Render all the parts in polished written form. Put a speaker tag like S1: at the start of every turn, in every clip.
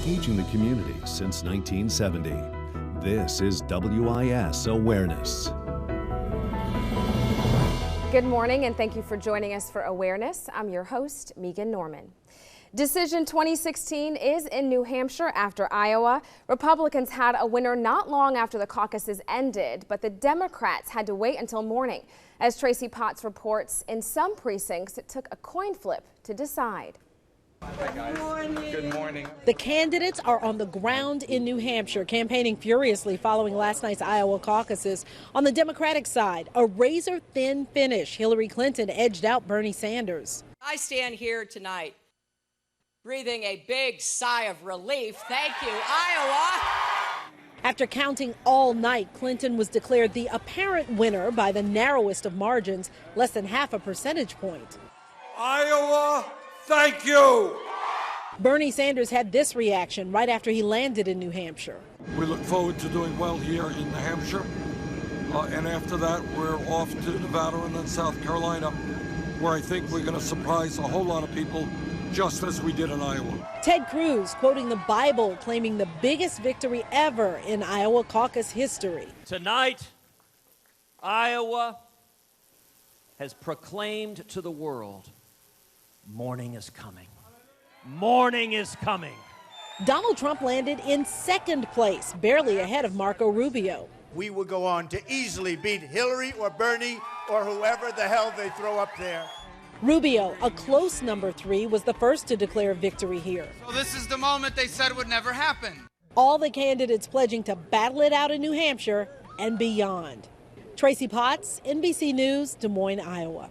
S1: engaging the community since 1970. This is WIS Awareness.
S2: Good morning and thank you for joining us for Awareness. I'm your host, Megan Norman. Decision 2016 is in New Hampshire after Iowa. Republicans had a winner not long after the caucuses ended, but the Democrats had to wait until morning. As Tracy Potts reports, in some precincts it took a coin flip to decide.
S3: Hi guys. Good morning.
S4: The candidates are on the ground in New Hampshire, campaigning furiously following last night's Iowa caucuses. On the Democratic side, a razor-thin finish. Hillary Clinton edged out Bernie Sanders.
S5: I stand here tonight breathing a big sigh of relief. Thank you, Iowa.
S4: After counting all night, Clinton was declared the apparent winner by the narrowest of margins, less than half a percentage point.
S6: Iowa, thank you.
S4: Bernie Sanders had this reaction right after he landed in New Hampshire.
S6: We look forward to doing well here in New Hampshire. And after that, we're off to Nevada and then South Carolina, where I think we're going to surprise a whole lot of people, just as we did in Iowa.
S4: Ted Cruz quoting the Bible, claiming the biggest victory ever in Iowa caucus history.
S7: Tonight, Iowa has proclaimed to the world, morning is coming. Morning is coming.
S4: Donald Trump landed in second place, barely ahead of Marco Rubio.
S8: We will go on to easily beat Hillary or Bernie or whoever the hell they throw up there.
S4: Rubio, a close number 3, was the first to declare victory here.
S9: So this is the moment they said would never happen.
S4: All the candidates pledging to battle it out in New Hampshire and beyond. Tracy Potts, NBC News, Des Moines, Iowa.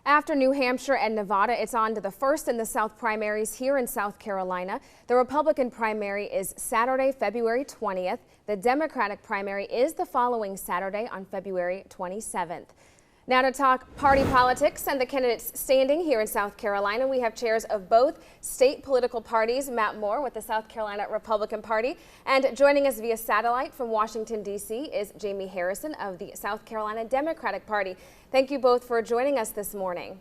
S2: After New Hampshire and Nevada, it's on to the first in the South primaries here in South Carolina. The Republican primary is Saturday, February 20th. The Democratic primary is the following Saturday on February 27th. Now to talk party politics and the candidates standing here in South Carolina, we have chairs of both state political parties, Matt Moore with the South Carolina Republican Party, and joining us via satellite from Washington, D.C. is Jamie Harrison of the South Carolina Democratic Party. Thank you both for joining us this morning.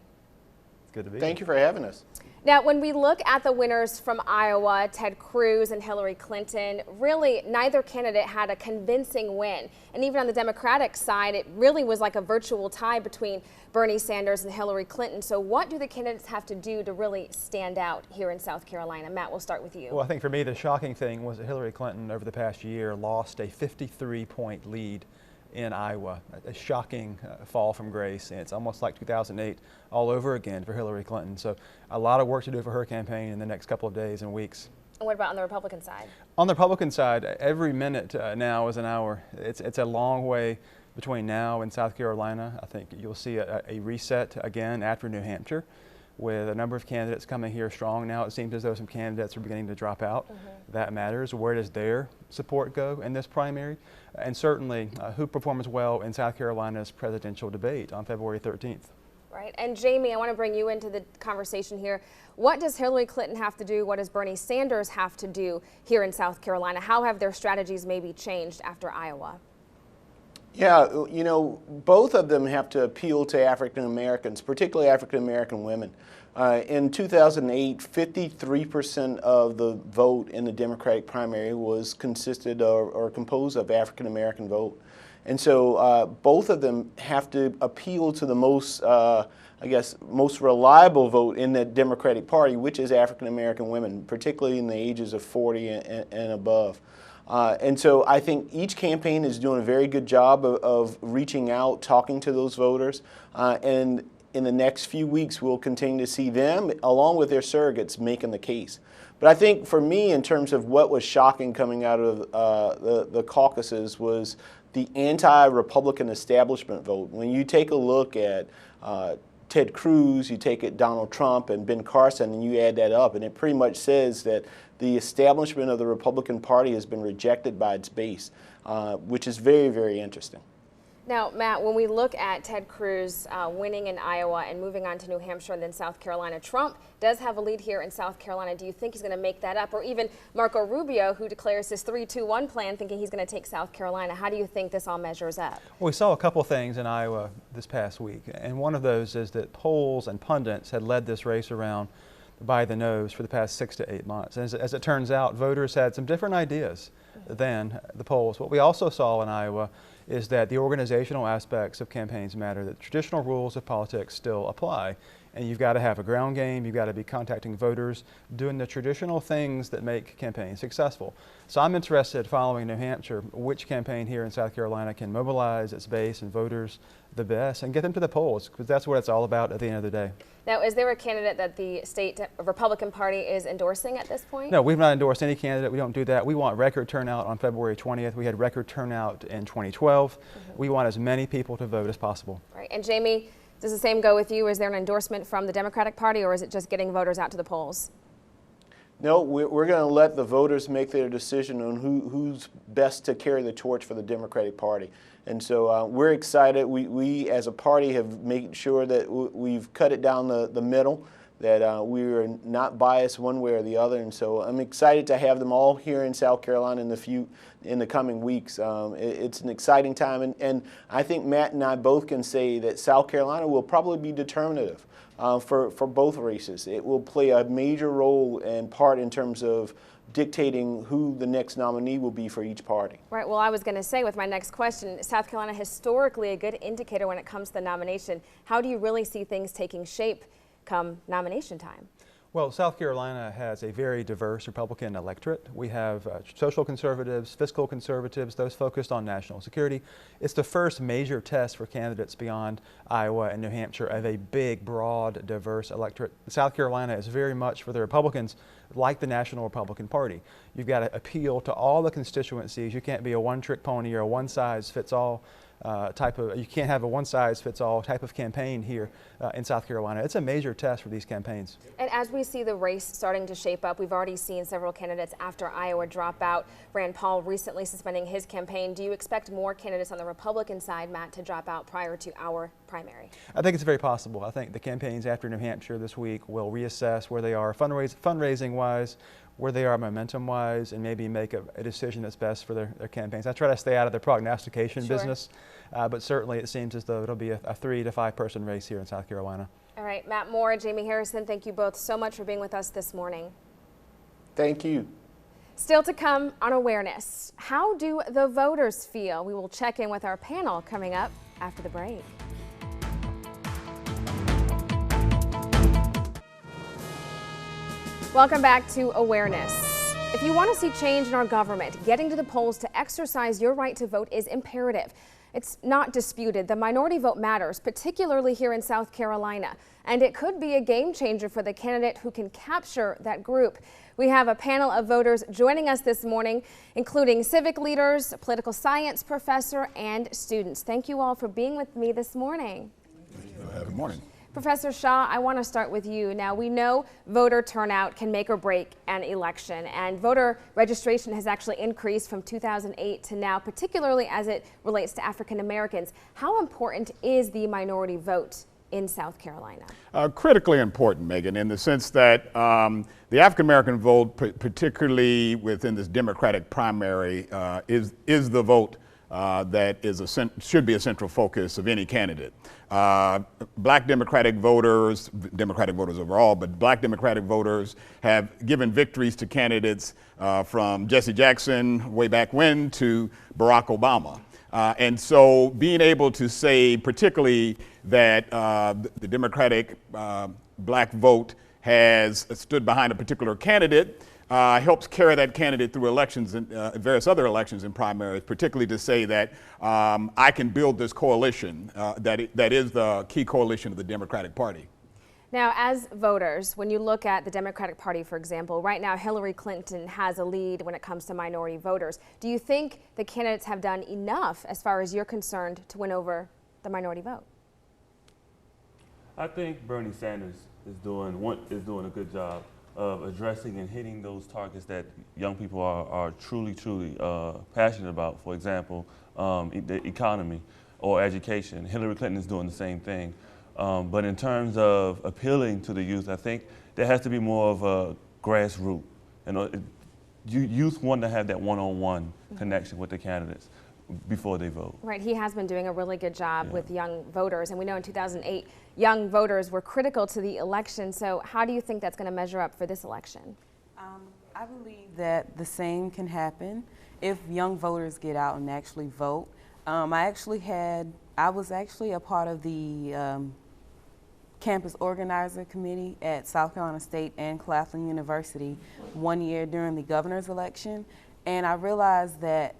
S10: Good to be here.
S11: Thank you for having us.
S2: Now, when we look at the winners from Iowa, Ted Cruz and Hillary Clinton, really neither candidate had a convincing win. And even on the Democratic side, it really was like a virtual tie between Bernie Sanders and Hillary Clinton. So what do the candidates have to do to really stand out here in South Carolina? Matt, we'll start with you.
S10: Well, I think for me, the shocking thing was that Hillary Clinton over the past year lost a 53-point lead in Iowa, a shocking fall from grace. And it's almost like 2008 all over again for Hillary Clinton. So a lot of work to do for her campaign in the next couple of days and weeks.
S2: And what about on the Republican side? On
S10: the Republican side, every minute now is an hour. It's a long way between now and South Carolina. I think you'll see a reset again after New Hampshire, with a number of candidates coming here strong. Now it seems as though some candidates are beginning to drop out. That matters. Where does their support go in this primary? And certainly who performs well in South Carolina's presidential debate on February 13th.
S2: Right. And Jamie, I want to bring you into the conversation here. What does Hillary Clinton have to do? What does Bernie Sanders have to do here in South Carolina? How have their strategies maybe changed after Iowa?
S11: Yeah, you know, both of them have to appeal to African Americans, particularly African American women. In 2008, 53% of the vote in the Democratic primary was consisted or composed of African American vote. And so both of them have to appeal to the most, I guess, most reliable vote in the Democratic Party, which is African American women, particularly in the ages of 40 and above. And so I think each campaign is doing a very good job of reaching out, talking to those voters. And in the next few weeks, we'll continue to see them, along with their surrogates, making the case. But I think for me, in terms of what was shocking coming out of the caucuses, was the anti-Republican establishment vote. When you take a look at Ted Cruz, you take it Donald Trump and Ben Carson, and you add that up, and it pretty much says that the establishment of the Republican Party has been rejected by its base, which is very, very interesting.
S2: Now, Matt, when we look at Ted Cruz winning in Iowa and moving on to New Hampshire and then South Carolina, Trump does have a lead here in South Carolina. Do you think he's going to make that up? Or even Marco Rubio, who declares his 3-2-1 plan, thinking he's going to take South Carolina. How do you think this all measures up?
S10: Well, we saw a couple things in Iowa this past week, and one of those is that polls and pundits had led this race around by the nose for the past 6 to 8 months. And as it turns out, voters had some different ideas than the polls. What we also saw in Iowa is that the organizational aspects of campaigns matter, that traditional rules of politics still apply. And you've got to have a ground game, you've got to be contacting voters, doing the traditional things that make campaigns successful. So I'm interested, following New Hampshire, which campaign here in South Carolina can mobilize its base and voters the best and get them to the polls, because that's what it's all about at the end of the day.
S2: Now, is there a candidate that the state Republican Party is endorsing at this point?
S10: No, we've not endorsed any candidate. We don't do that. We want record turnout on February 20th. We had record turnout in 2012. We want as many people to vote as possible.
S2: Right. And Jamie, does the same go with you? Is there an endorsement from the Democratic Party, or is it just getting voters out to the polls?
S11: No, we're going to let the voters make their decision on who's best to carry the torch for the Democratic Party. And so we're excited. We as a party have made sure that we've cut it down the middle, that we are not biased one way or the other. And so I'm excited to have them all here in South Carolina in the coming weeks. It's an exciting time. And I think Matt and I both can say that South Carolina will probably be determinative for both races. It will play a major role and part in terms of dictating who the next nominee will be for each party.
S2: Right. Well, I was going to say with my next question, South Carolina historically a good indicator when it comes to the nomination. How do you really see things taking shape come nomination time?
S10: Well, South Carolina has a very diverse Republican electorate. We have social conservatives, fiscal conservatives, those focused on national security. It's the first major test for candidates beyond Iowa and New Hampshire of a big, broad, diverse electorate. South Carolina is very much for the Republicans like the National Republican Party. You've got to appeal to all the constituencies. You can't be a one-trick pony or a one-size-fits-all you can't have a one-size-fits-all type of campaign here in South Carolina. It's a major test for these campaigns.
S2: And as we see the race starting to shape up, we've already seen several candidates after Iowa drop out. Rand Paul recently suspending his campaign. Do you expect more candidates on the Republican side, Matt, to drop out prior to our primary?
S10: I think it's very possible. I think the campaigns after New Hampshire this week will reassess where they are fundraising-wise, where they are momentum-wise, and maybe make a decision that's best for their campaigns. I try to stay out of the prognostication business, but certainly it seems as though it'll be a 3 to 5 person race here in South Carolina.
S2: All right, Matt Moore, Jamie Harrison, thank you both so much for being with us this morning.
S11: Thank you.
S2: Still to come on Awareness, how do the voters feel? We will check in with our panel coming up after the break. Welcome back to Awareness. If you want to see change in our government, getting to the polls to exercise your right to vote is imperative. It's not disputed. The minority vote matters, particularly here in South Carolina, and it could be a game changer for the candidate who can capture that group. We have a panel of voters joining us this morning, including civic leaders, a political science professor, and students. Thank you all for being with me this morning.
S12: Good morning.
S2: Professor Shaw, I want to start with you. Now, we know voter turnout can make or break an election, and voter registration has actually increased from 2008 to now, particularly as it relates to African Americans. How important is the minority vote in South Carolina?
S12: Critically important, Megan, in the sense that the African American vote, particularly within this Democratic primary, is the vote that should be a central focus of any candidate. Black Democratic voters overall, but Black Democratic voters have given victories to candidates from Jesse Jackson way back when to Barack Obama. And so being able to say particularly that the Democratic black vote has stood behind a particular candidate helps carry that candidate through elections and various other elections and primaries, particularly to say that I can build this coalition that is the key coalition of the Democratic Party.
S2: Now, as voters, when you look at the Democratic Party, for example, right now Hillary Clinton has a lead when it comes to minority voters. Do you think the candidates have done enough, as far as you're concerned, to win over the minority vote?
S13: I think Bernie Sanders is doing a good job of addressing and hitting those targets that young people are truly passionate about. For example, the economy or education. Hillary Clinton is doing the same thing. But in terms of appealing to the youth, I think there has to be more of a grassroots. Youth want to have that one-on-one connection with the candidates. before they vote.
S2: Right, he has been doing a really good job with young voters, and we know in 2008 young voters were critical to the election. So how do you think that's going to measure up for this election?
S14: I believe that the same can happen if young voters get out and actually vote. I was actually a part of the campus organizer committee at South Carolina State and Claflin University one year during the governor's election, and I realized that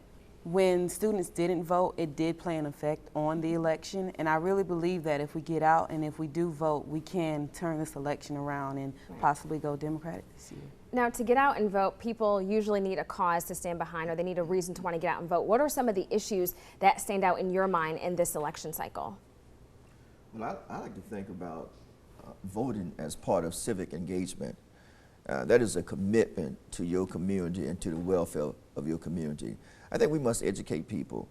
S14: when students didn't vote, it did play an effect on the election, and I really believe that if we get out and if we do vote, we can turn this election around and possibly go Democratic this year.
S2: Now, to get out and vote, people usually need a cause to stand behind, or they need a reason to want to get out and vote. What are some of the issues that stand out in your mind in this election cycle?
S15: Well, I like to think about voting as part of civic engagement. That is a commitment to your community and to the welfare of your community. I think we must educate people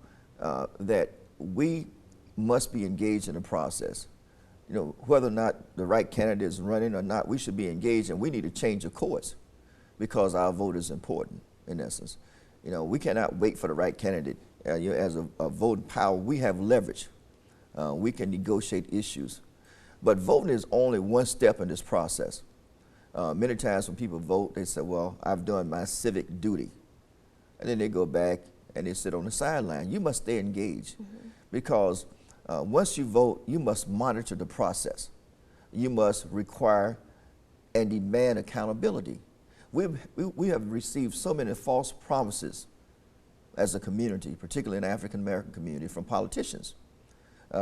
S15: that we must be engaged in the process. You know, whether or not the right candidate is running or not, we should be engaged, and we need to change the course because our vote is important, in essence. You know, we cannot wait for the right candidate. You know, as a voting power, we have leverage. We can negotiate issues. But voting is only one step in this process. Many times when people vote, they say, well, I've done my civic duty. And then they go back and they sit on the sideline. You must stay engaged because once you vote, you must monitor the process. You must require and demand accountability. We have received so many false promises as a community, particularly in the African American community, from politicians.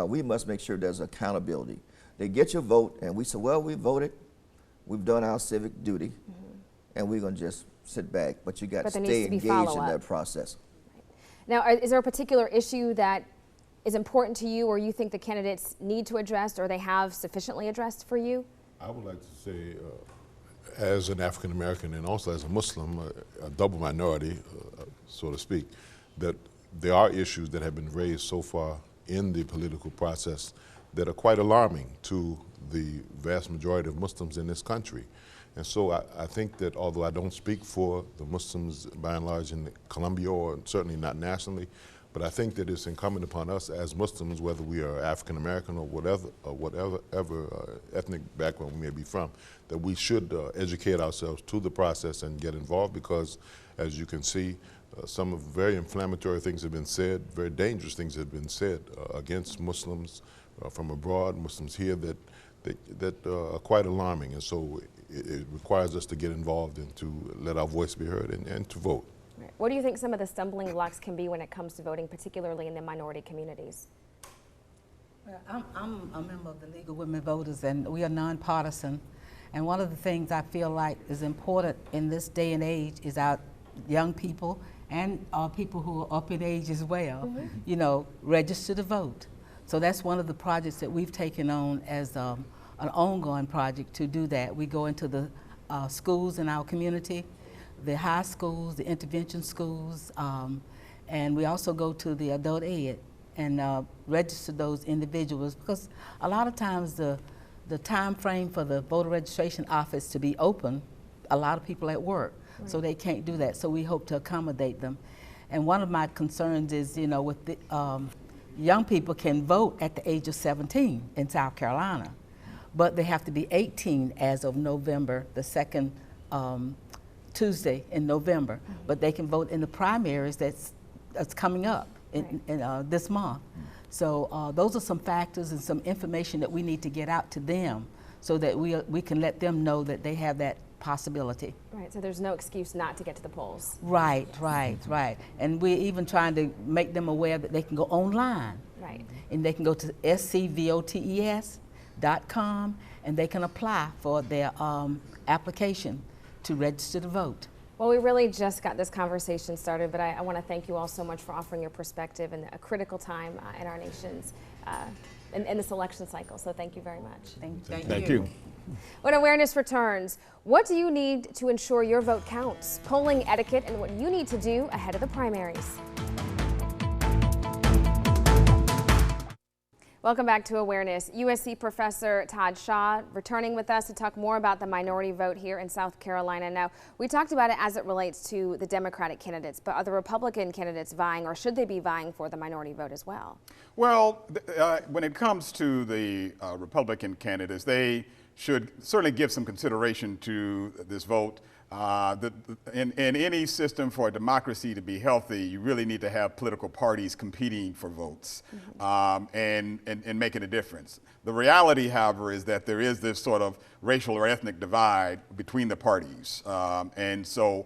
S15: We must make sure there's accountability. They get your vote, and we say, well, we voted, we've done our civic duty, and we're going to just sit back. But you got to stay engaged in that process.
S2: Now, is there a particular issue that is important to you, or you think the candidates need to address, or they have sufficiently addressed for you?
S16: I would like to say, as an African American and also as a Muslim, a double minority, so to speak, that there are issues that have been raised so far in the political process that are quite alarming to the vast majority of Muslims in this country. And so I think that although I don't speak for the Muslims by and large in Colombia, or certainly not nationally, but I think that it's incumbent upon us as Muslims, whether we are African American or whatever ethnic background we may be from, that we should educate ourselves to the process and get involved, because as you can see, some of very inflammatory things have been said, very dangerous things have been said against Muslims from abroad, Muslims here, that are quite alarming. And so it requires us to get involved and to let our voice be heard and to vote.
S2: Right. What do you think some of the stumbling blocks can be when it comes to voting, particularly in the minority communities?
S17: Well, I'm a member of the League of Women Voters, and we are nonpartisan. And one of the things I feel like is important in this day and age is our young people and our people who are up in age as well, you know, register to vote. So that's one of the projects that we've taken on as an ongoing project to do that. We go into the schools in our community, the high schools, the intervention schools, and we also go to the adult ed and register those individuals, because a lot of times the time frame for the voter registration office to be open, a lot of people at work, so they can't do that. So we hope to accommodate them. And one of my concerns is, you know, with the young people can vote at the age of 17 in South Carolina, but they have to be 18 as of November, the second Tuesday in November. But they can vote in the primaries that's coming up in this month. So those are some factors and some information that we need to get out to them so that we can let them know that they have that possibility.
S2: Right, so there's no excuse not to get to the polls.
S17: Right. And we're even trying to make them aware that they can go online.
S2: Right.
S17: And they can go to scvotes.com and they can apply for their application to register to vote.
S2: Well, we really just got this conversation started, but I want to thank you all so much for offering your perspective in a critical time in our nation's in this election cycle. So thank you very much.
S12: Thank you.
S2: When awareness returns, what do you need to ensure your vote counts? Polling etiquette and what you need to do ahead of the primaries. Welcome back to Awareness. USC professor Tod Shaw returning with us to talk more about the minority vote here in South Carolina. Now, we talked about it as it relates to the Democratic candidates, but are the Republican candidates vying, or should they be vying for the minority vote as well? Well,
S12: when it comes to the Republican candidates, they should certainly give some consideration to this vote. In any system for a democracy to be healthy, you really need to have political parties competing for votes and making a difference. The reality, however, is that there is this sort of racial or ethnic divide between the parties. And so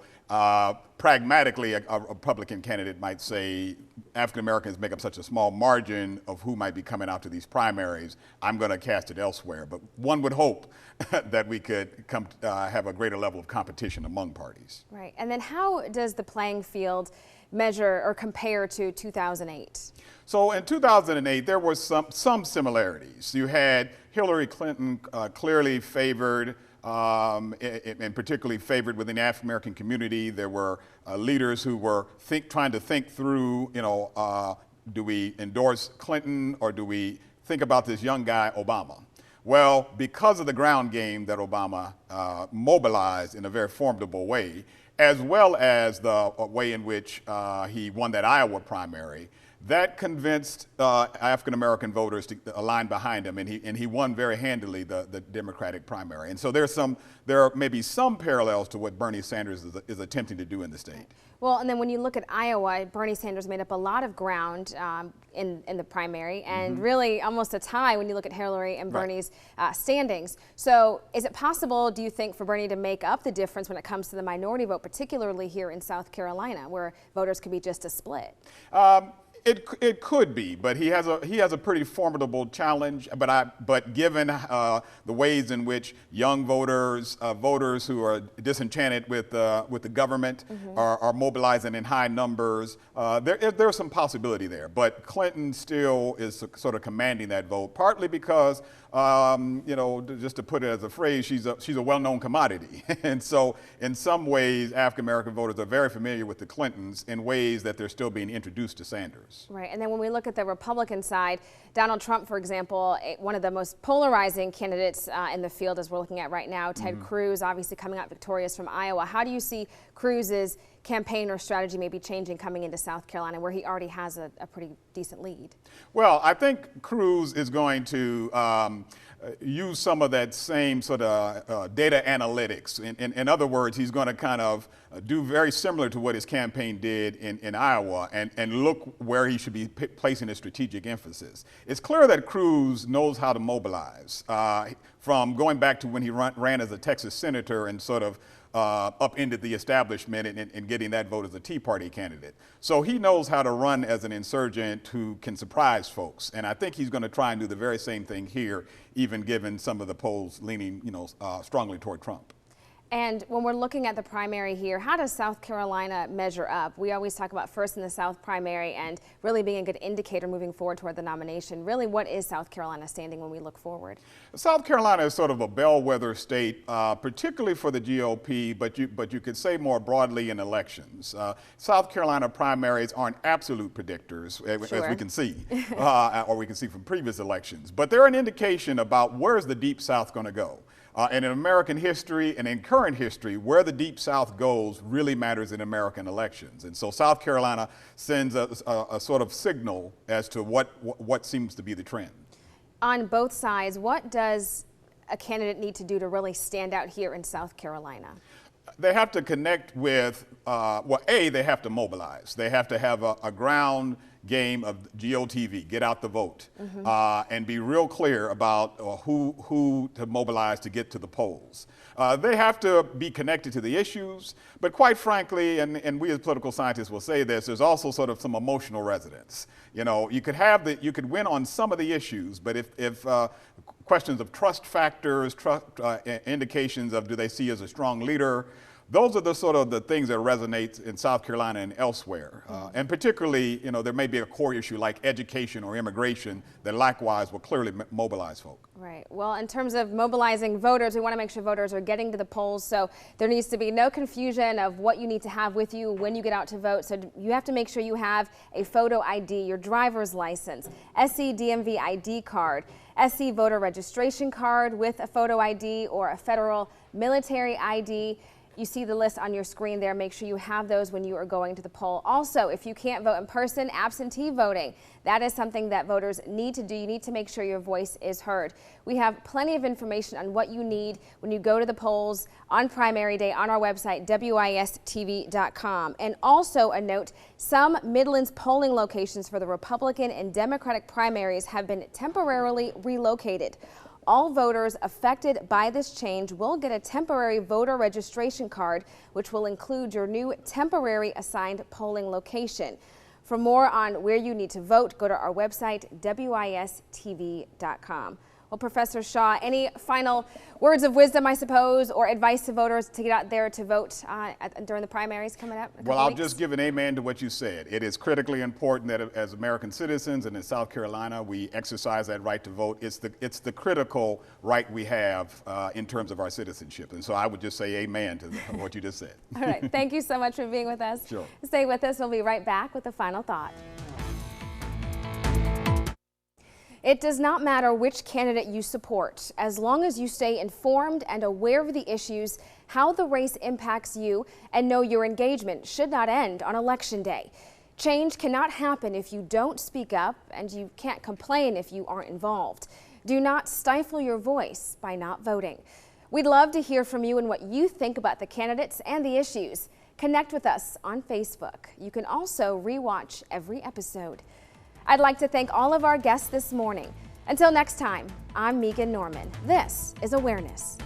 S12: pragmatically, a Republican candidate might say, African Americans make up such a small margin of who might be coming out to these primaries, I'm going to cast it elsewhere. But one would hope that we could come have a greater level of competition among parties.
S2: Right. And then how does the playing field measure or compare to 2008?
S12: So in 2008, there were some similarities. You had Hillary Clinton clearly favored, and particularly favored within the African American community. There were leaders who were trying to think through, do we endorse Clinton or do we think about this young guy, Obama? Well, because of the ground game that Obama mobilized in a very formidable way, as well as the way in which he won that Iowa primary, that convinced African American voters to align behind him, and he won very handily the Democratic primary. And so there are maybe some parallels to what Bernie Sanders is attempting to do in the state.
S2: Well, and then when you look at Iowa, Bernie Sanders made up a lot of ground in the primary, and really almost a tie when you look at Hillary and Bernie's standings. So is it possible, do you think, for Bernie to make up the difference when it comes to the minority vote, particularly here in South Carolina, where voters could be just a split?
S12: It could be, but he has a pretty formidable challenge. But given the ways in which young voters who are disenchanted with the government are mobilizing in high numbers, there's some possibility there. But Clinton still is sort of commanding that vote, partly because just to put it as a phrase, she's a well-known commodity, and so in some ways, African American voters are very familiar with the Clintons in ways that they're still being introduced to Sanders.
S2: Right, and then when we look at the Republican side, Donald Trump, for example, one of the most polarizing candidates in the field as we're looking at right now, Ted Cruz, obviously coming out victorious from Iowa. How do you see Cruz's campaign or strategy maybe changing coming into South Carolina, where he already has a pretty decent lead?
S12: Well, I think Cruz is going to use some of that same sort of data analytics. In other words, he's going to kind of do very similar to what his campaign did in Iowa and look where he should be placing his strategic emphasis. It's clear that Cruz knows how to mobilize, from going back to when he ran as a Texas senator and sort of upended the establishment and getting that vote as a Tea Party candidate. So he knows how to run as an insurgent who can surprise folks. And I think he's going to try and do the very same thing here, even given some of the polls leaning, strongly toward Trump.
S2: And when we're looking at the primary here, how does South Carolina measure up? We always talk about first in the South primary and really being a good indicator moving forward toward the nomination. Really, what is South Carolina standing when we look forward?
S12: South Carolina is sort of a bellwether state, particularly for the GOP, but you could say more broadly in elections. South Carolina primaries aren't absolute predictors, as we can see, or we can see from previous elections. But they're an indication about where's the Deep South going to go. And in American history and in current history, where the Deep South goes really matters in American elections. And so South Carolina sends a sort of signal as to what seems to be the trend.
S2: On both sides, what does a candidate need to do to really stand out here in South Carolina?
S12: They have to connect with, they have to mobilize. They have to have a ground game of GOTV, get out the vote, and be real clear about who to mobilize to get to the polls. They have to be connected to the issues, but quite frankly, and we as political scientists will say this, there's also sort of some emotional resonance. You could win on some of the issues, but if questions of trust factors, indications of do they see as a strong leader, those are the sort of the things that resonate in South Carolina and elsewhere. And particularly, you know, there may be a core issue like education or immigration that likewise will clearly mobilize folk.
S2: Right. Well, in terms of mobilizing voters, we want to make sure voters are getting to the polls. So there needs to be no confusion of what you need to have with you when you get out to vote. So you have to make sure you have a photo ID, your driver's license, SC DMV ID card, SC voter registration card with a photo ID, or a federal military ID. You see the list on your screen there. Make sure you have those when you are going to the poll. Also, if you can't vote in person, absentee voting. That is something that voters need to do. You need to make sure your voice is heard. We have plenty of information on what you need when you go to the polls on primary day on our website, WISTV.com. And also a note, some Midlands polling locations for the Republican and Democratic primaries have been temporarily relocated. All voters affected by this change will get a temporary voter registration card, which will include your new temporary assigned polling location. For more on where you need to vote, go to our website, WISTV.com. Well, Professor Shaw, any final words of wisdom, I suppose, or advice to voters to get out there to vote during the primaries coming up?
S12: Well, I'll just give an amen to what you said. It is critically important that as American citizens and in South Carolina, we exercise that right to vote. It's the critical right we have in terms of our citizenship. And so I would just say amen to what you just said.
S2: All right. Thank you so much for being with us.
S12: Sure.
S2: Stay with us. We'll be right back with the final thought. It does not matter which candidate you support, as long as you stay informed and aware of the issues, how the race impacts you, and know your engagement should not end on Election Day. Change cannot happen if you don't speak up, and you can't complain if you aren't involved. Do not stifle your voice by not voting. We'd love to hear from you and what you think about the candidates and the issues. Connect with us on Facebook. You can also rewatch every episode. I'd like to thank all of our guests this morning. Until next time, I'm Megan Norman. This is Awareness.